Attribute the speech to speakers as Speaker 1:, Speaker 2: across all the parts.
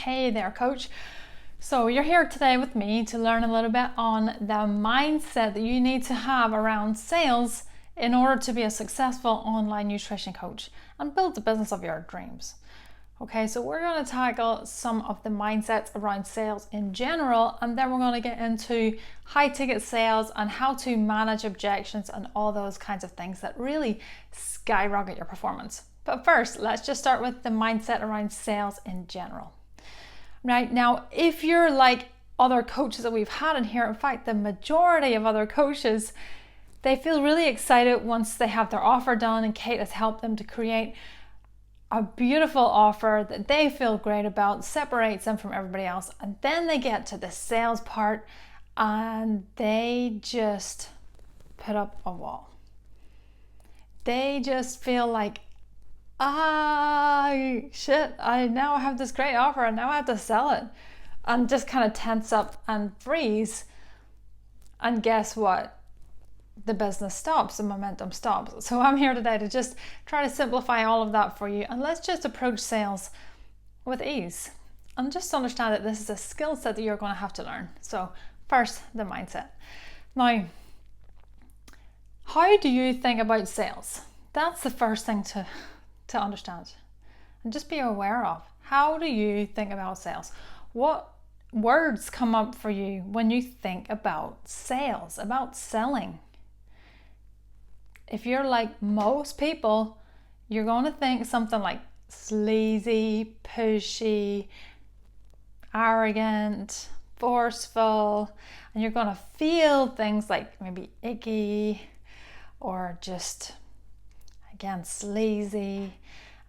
Speaker 1: Hey there, coach. So you're here today with me to learn a little bit on the mindset that you need to have around sales in order to be a successful online nutrition coach and build the business of your dreams. Okay, so we're going to tackle some of the mindsets around sales in general, and then we're going to get into high ticket sales and how to manage objections and all those kinds of things that really skyrocket your performance. But first, let's just start with the mindset around sales in general. Right now, if you're like other coaches that we've had in here, in fact, the majority of other coaches, they feel really excited once they have their offer done and Kate has helped them to create a beautiful offer that they feel great about, separates them from everybody else. And then they get to the sales part and they just put up a wall. They just feel like, shit, I now have this great offer and now I have to sell it, and just kind of tense up and freeze. And guess what? The business stops, the momentum stops. So I'm here today to just try to simplify all of that for you, and let's just approach sales with ease and just understand that this is a skill set that you're going to have to learn. So first, the mindset. Now, how do you think about sales? That's the first thing to understand and just be aware of. How do you think about sales? What words come up for you when you think about sales, about selling? If you're like most people, you're going to think something like sleazy, pushy, arrogant, forceful, and you're going to feel things like maybe icky or just, again, sleazy,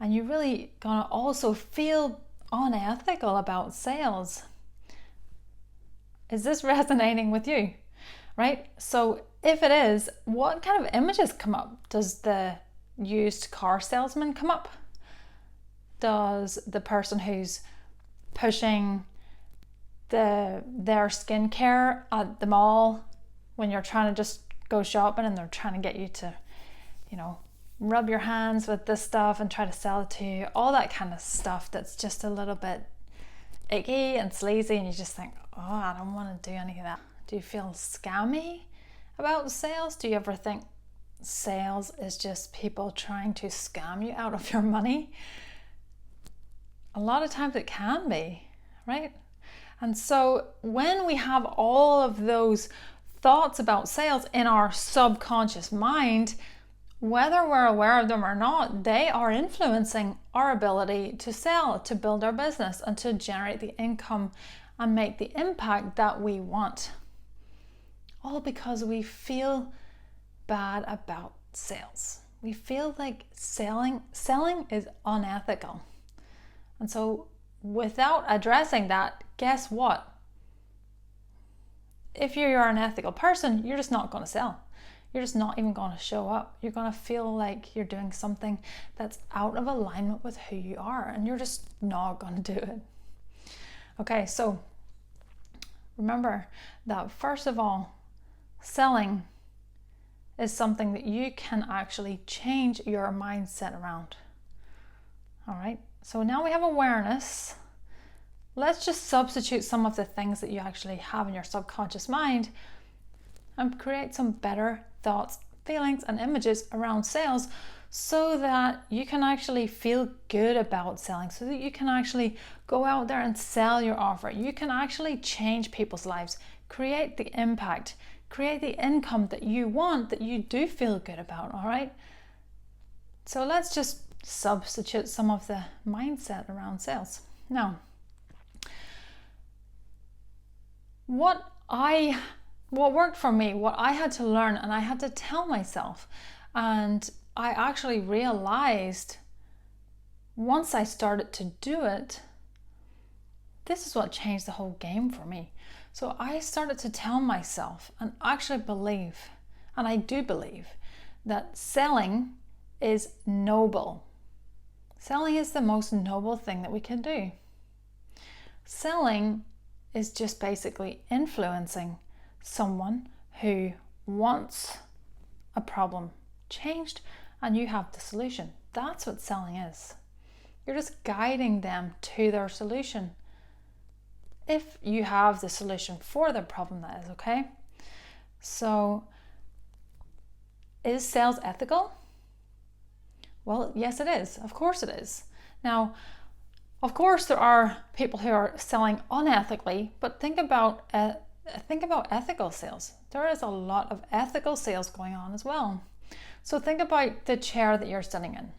Speaker 1: and you're really gonna also feel unethical about sales. Is this resonating with you? Right? So if it is, what kind of images come up? Does the used car salesman come up? Does the person who's pushing their skincare at the mall when you're trying to just go shopping and they're trying to get you to, rub your hands with this stuff and try to sell it to you, all that kind of stuff that's just a little bit icky and sleazy, and you just think, I don't want to do any of that. Do you feel scammy about sales? Do you ever think sales is just people trying to scam you out of your money? A lot of times it can be, right? And so when we have all of those thoughts about sales in our subconscious mind, whether we're aware of them or not, they are influencing our ability to sell, to build our business, and to generate the income and make the impact that we want. All because we feel bad about sales. We feel like selling is unethical. And so without addressing that, guess what? If you're an ethical person, you're just not going to sell. You're just not even going to show up. You're going to feel like you're doing something that's out of alignment with who you are, and you're just not going to do it. Okay, so remember that first of all, selling is something that you can actually change your mindset around. All right, so now we have awareness. Let's just substitute some of the things that you actually have in your subconscious mind and create some better thoughts, feelings, and images around sales so that you can actually feel good about selling, so that you can actually go out there and sell your offer. You can actually change people's lives, create the impact, create the income that you want, that you do feel good about, all right? So let's just substitute some of the mindset around sales. Now, what worked for me, what I had to learn and I had to tell myself, and I actually realized once I started to do it, this is what changed the whole game for me. So I started to tell myself and actually believe, and I do believe, that selling is noble. Selling is the most noble thing that we can do. Selling is just basically influencing someone who wants a problem changed and you have the solution. That's what selling is. You're just guiding them to their solution. if you have the solution for the problem, that is, okay? So, is sales ethical? Well, yes, it is. Of course it is. Now, of course, there are people who are selling unethically, but think about ethical sales. There is a lot of ethical sales going on as well. So think about the chair that you're sitting in.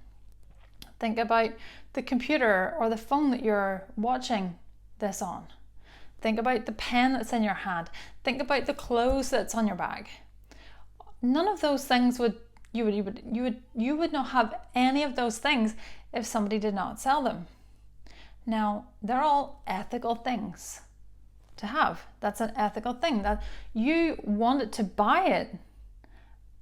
Speaker 1: Think about the computer or the phone that you're watching this on. Think about the pen that's in your hand. Think about the clothes that's on your bag. None of those things you would not have any of those things if somebody did not sell them. Now, they're all ethical things to have. That's an ethical thing that you wanted to buy it.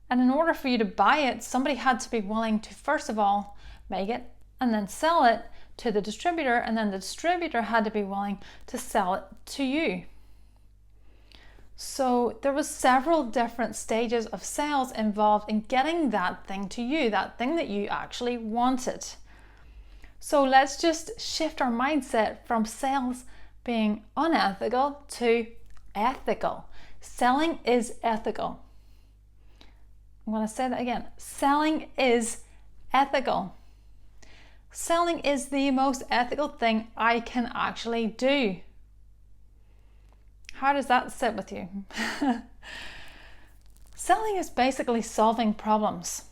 Speaker 1: And in order for you to buy it, somebody had to be willing to, first of all, make it and then sell it to the distributor, and then the distributor had to be willing to sell it to you. So there was several different stages of sales involved in getting that thing to you, that thing that you actually wanted. So let's just shift our mindset from sales being unethical to ethical. Selling is ethical. I'm going to say that again. Selling is ethical. Selling is the most ethical thing I can actually do. How does that sit with you? Selling is basically solving problems,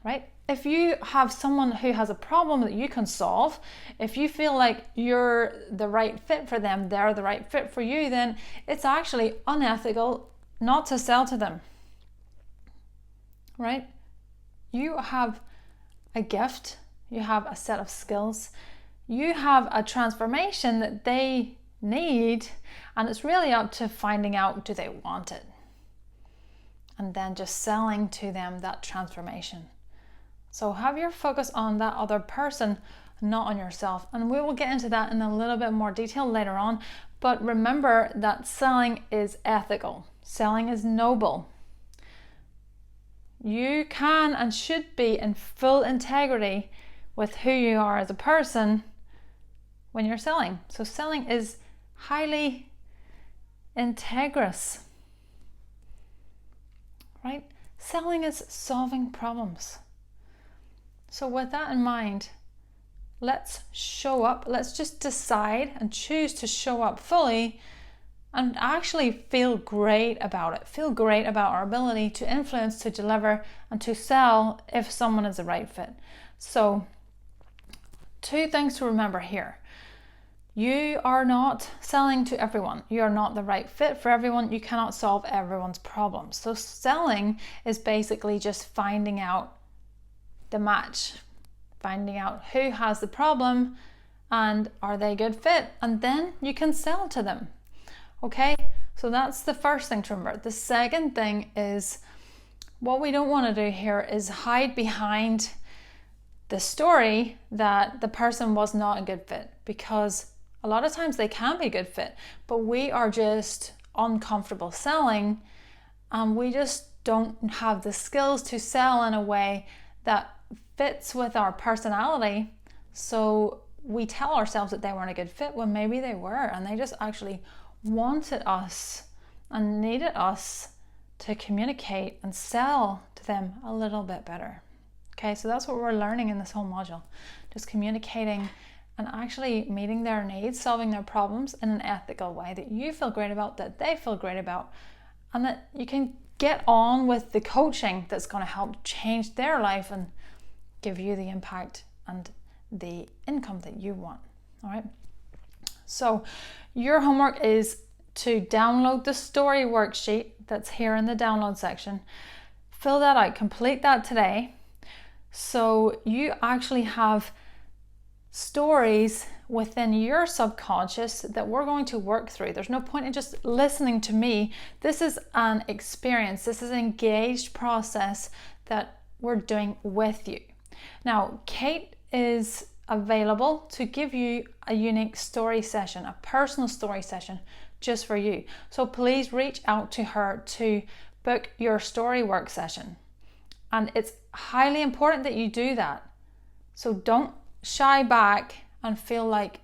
Speaker 1: right? If you have someone who has a problem that you can solve, if you feel like you're the right fit for them, they're the right fit for you, then it's actually unethical not to sell to them, right? You have a gift, you have a set of skills, you have a transformation that they need, and it's really up to finding out, do they want it? And then just selling to them that transformation. So have your focus on that other person, not on yourself. And we will get into that in a little bit more detail later on. But remember that selling is ethical. Selling is noble. You can and should be in full integrity with who you are as a person when you're selling. So selling is highly integrous, right? Selling is solving problems. So with that in mind, let's show up. Let's just decide and choose to show up fully and actually feel great about it. Feel great about our ability to influence, to deliver, and to sell if someone is the right fit. So 2 things to remember here. You are not selling to everyone. You are not the right fit for everyone. You cannot solve everyone's problems. So selling is basically just finding out the match, finding out who has the problem and are they a good fit, and then you can sell to them. Okay, so that's the first thing to remember. The second thing is, what we don't want to do here is hide behind the story that the person was not a good fit, because a lot of times they can be a good fit, but we are just uncomfortable selling and we just don't have the skills to sell in a way that fits with our personality. So we tell ourselves that they weren't a good fit when maybe they were, and they just actually wanted us and needed us to communicate and sell to them a little bit better. Okay, so that's what we're learning in this whole module. Just communicating and actually meeting their needs, solving their problems in an ethical way that you feel great about, that they feel great about, and that you can get on with the coaching that's going to help change their life and give you the impact and the income that you want. All right. So your homework is to download the story worksheet that's here in the download section. Fill that out, complete that today. So you actually have stories within your subconscious that we're going to work through. There's no point in just listening to me. This is an experience. This is an engaged process that we're doing with you. Now, Kate is available to give you a unique story session, a personal story session just for you. So please reach out to her to book your story work session. And it's highly important that you do that. So don't shy back and feel like,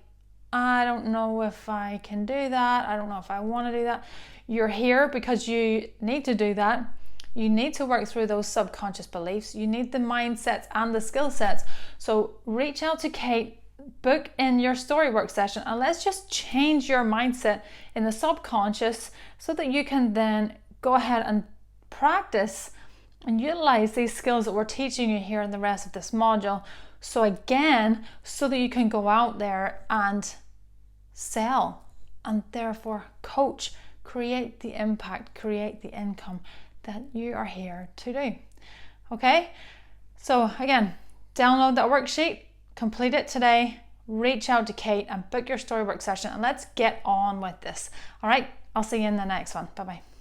Speaker 1: I don't know if I can do that. I don't know if I want to do that. You're here because you need to do that. You need to work through those subconscious beliefs. You need the mindsets and the skill sets. So reach out to Kate, book in your storywork session, and let's just change your mindset in the subconscious so that you can then go ahead and practice and utilize these skills that we're teaching you here in the rest of this module. So again, so that you can go out there and sell and therefore coach, create the impact, create the income that you are here to do. Okay, so again, download that worksheet, complete it today, reach out to Kate and book your storywork session, and let's get on with this. All right, I'll see you in the next one. Bye-bye.